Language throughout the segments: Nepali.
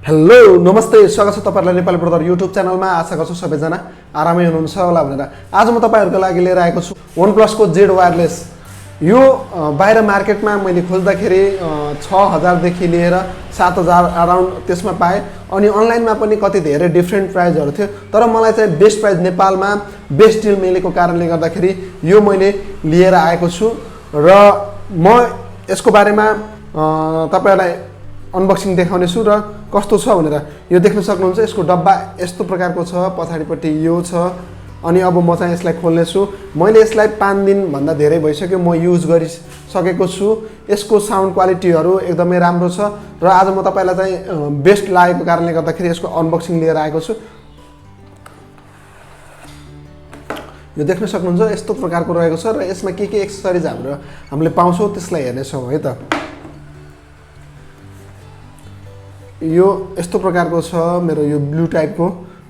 हेलो नमस्ते स्वागत छ तपाईहरुलाई नेपाली ब्रदर युट्युब च्यानलमा। आशा गर्छु सबैजना आरामै हुनुहुन्छ होला भनेर आज म तपाईहरुको लागि लिएर आएको छु OnePlus को Z वायरलेस। यो बाहिर मार्केटमा मैले खोज्दाखेरि 6000 देखि लिएर 7000 अराउन्ड त्यसमा पाए अनि अनलाइनमा पनि कति धेरै डिफरेन्ट प्राइसहरु थियो। तर मलाई चाहिँ बेस्ट प्राइस नेपालमा बेस्ट डिल मिलेको कारणले गर्दाखेरि यो मैले लिएर आएको छु र म यसको बारेमा तपाईहरुलाई अनबक्सिङ देखाउने छु र कस्तो छ भनेर। यो देख्न सक्नुहुन्छ यसको डब्बा यस्तो प्रकारको छ, पछाडीपट्टि यो छ अनि अब म चाहिँ यसलाई खोल्ने छु। मैले यसलाई 5 दिन भन्दा धेरै भइसक्यो म युज गरिसकेको छु। यसको साउन्ड क्वालिटीहरु एकदमै राम्रो छ र आज म तपाईलाई चाहिँ बेस्ट लागेको कारणले गर्दाखेरि यसको अनबक्सिङ लिएर आएको छु। यो देख्न सक्नुहुन्छ यस्तो प्रकारको रहेको छ र यसमा के एक्सेसरिज हामीले पाउँछौं त्यसलाई हेर्ने छौं है त। यो यस्तो प्रकारको छ मेरो यो ब्लू टाइपको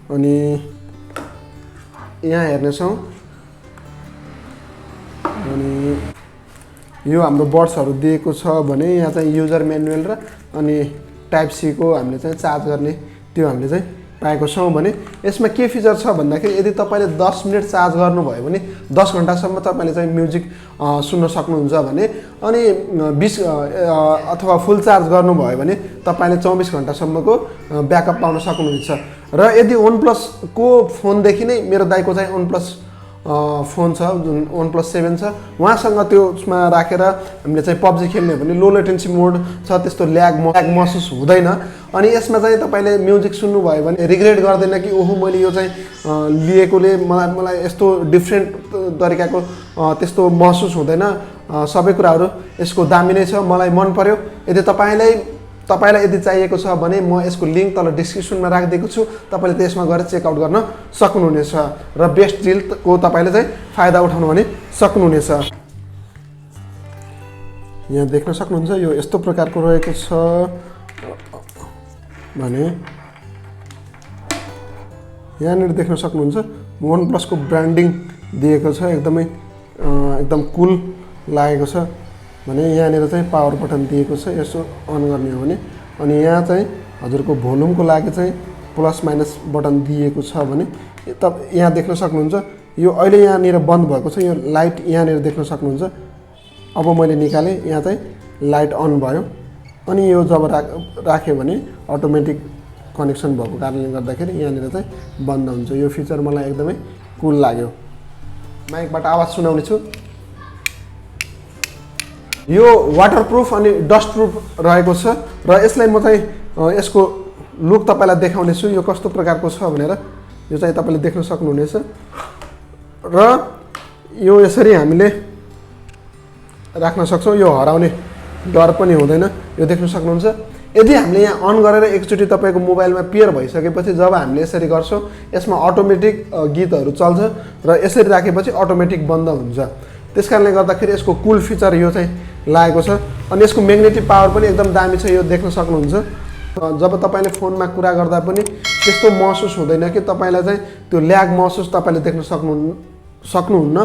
अनि यहाँ हेर्ने छौं अनि यो हाम्रो बर्ड्सहरु दिएको छ भने यहाँ चाहिँ युजर म्यानुअल र अनि टाइप सी को हामीले चाहिँ चार्ज गर्ने त्यो हामीले चाहिँ पाएको छौं भने यसमा के फिचर छ भन्दाखेरि यदि तपाईले 10 मिनेट चार्ज गर्नुभयो भने 10 घण्टासम्म तपाईले चाहिँ म्युजिक सुन्न सक्नुहुन्छ भने अनि 20 अथवा फुल चार्ज गर्नुभयो भने तपाईले 24 घण्टासम्मको ब्याकअप पाउन सक्नुहुन्छ। र यदि OnePlus को फोन देखि नै मेरो दाइको चाहिँ OnePlus फोन छ जुन OnePlus 7 छ उहाँसँग त्यसमा राखेर हामीले चाहिँ PUBG खेल्ने हो भने लो लेटेन्सी मोड छ, त्यस्तो ल्याग महसुस हुँदैन अनि यसमा चाहिँ तपाईले म्युजिक सुन्नु भयो भने रिग्रेट गर्दैन कि ओहो मैले यो चाहिँ लिएकोले मलाई यस्तो डिफरेन्ट तरिकाको त्यस्तो महसुस हुँदैन। सबै कुराहरु यसको दामी नै छ, मलाई मन पर्यो। यदि तपाईलाई यदि चाहिएको छ भने म यसको लिंक तल डिस्क्रिप्सनमा राखिदिएको छु, तपाईले त्यसमा गएर चेक आउट गर्न सक्नुहुनेछ र बेस्ट डिल को तपाईले चाहिँ फाइदा उठाउन पनि सक्नुहुनेछ। यहाँ देख्न सक्नुहुन्छ यो यस्तो प्रकारको रहेको छ भने यहाँनिर देख्न सक्नुहुन्छ OnePlus को ब्रान्डिङ दिएको छ, एकदम कुल लागेको छ भने यहाँनिर चाहिँ पावर बटन दिएको छ यसो अन गर्ने हो भने अनि यहाँ चाहिँ हजुरको भोल्युमको लागि चाहिँ प्लस माइनस बटन दिएको छ भने यहाँ देख्न सक्नुहुन्छ यो अहिले यहाँनिर बन्द भएको छ। यो लाइट यहाँनिर देख्न सक्नुहुन्छ। अब मैले निकाले यहाँ चाहिँ लाइट अन भयो अनि यो जब राख्यो भने अटोमेटिक कनेक्सन भएको कारणले गर्दाखेरि यहाँनिर चाहिँ बन्द हुन्छ। यो फिचर मलाई एकदमै कुल लाग्यो। माइकबाट आवाज सुनाउने छु। यो वाटरप्रुफ अनि डस्ट प्रुफ रहेको छ र यसलाई म चाहिँ यसको लुक तपाईलाई देखाउने छु यो कस्तो प्रकारको छ भनेर। यो चाहिँ तपाईले देख्न सक्नुहुनेछ र यो यसरी हामीले राख्न सक्छौं, यो हराउने डर पनि हुँदैन। यो देख्न सक्नुहुन्छ। यदि हामीले यहाँ अन गरेर एकचोटी तपाईको मोबाइलमा पेयर भइसकेपछि जब हामीले यसरी गर्छौं यसमा अटोमेटिक गीतहरु चल्छ र यसरी राखेपछि अटोमेटिक बन्द हुन्छ। त्यसकारणले गर्दाखेरि यसको कुल फिचर यो चाहिँ लागेको छ अनि यसको म्याग्नेटिक पावर पनि एकदम दामी छ। यो देख्न सक्नुहुन्छ। जब तपाईले फोनमा कुरा गर्दा पनि त्यस्तो महसुस हुँदैन कि तपाईलाई चाहिँ त्यो ल्याग महसुस तपाईले देख्न सक्नुहुन्न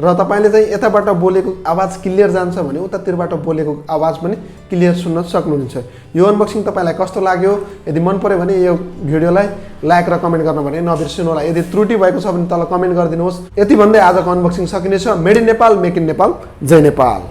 र तपाईले चाहिँ यताबाट बोलेको आवाज क्लियर जान्छ भने उतातिरबाट बोलेको आवाज पनि क्लियर सुन्न सक्नुहुन्छ। यो अनबक्सिङ तपाईलाई कस्तो लाग्यो? यदि मन पर्यो भने यो भिडियोलाई लाइक र कमेन्ट गर्न भने नबिर्सिनु होला। यदि त्रुटि भएको छ भने तल कमेन्ट गरिदिनुहोस्। यति भन्दै आजको अनबक्सिङ सकिनेछ। Made in Nepal, make in Nepal, जय नेपाल।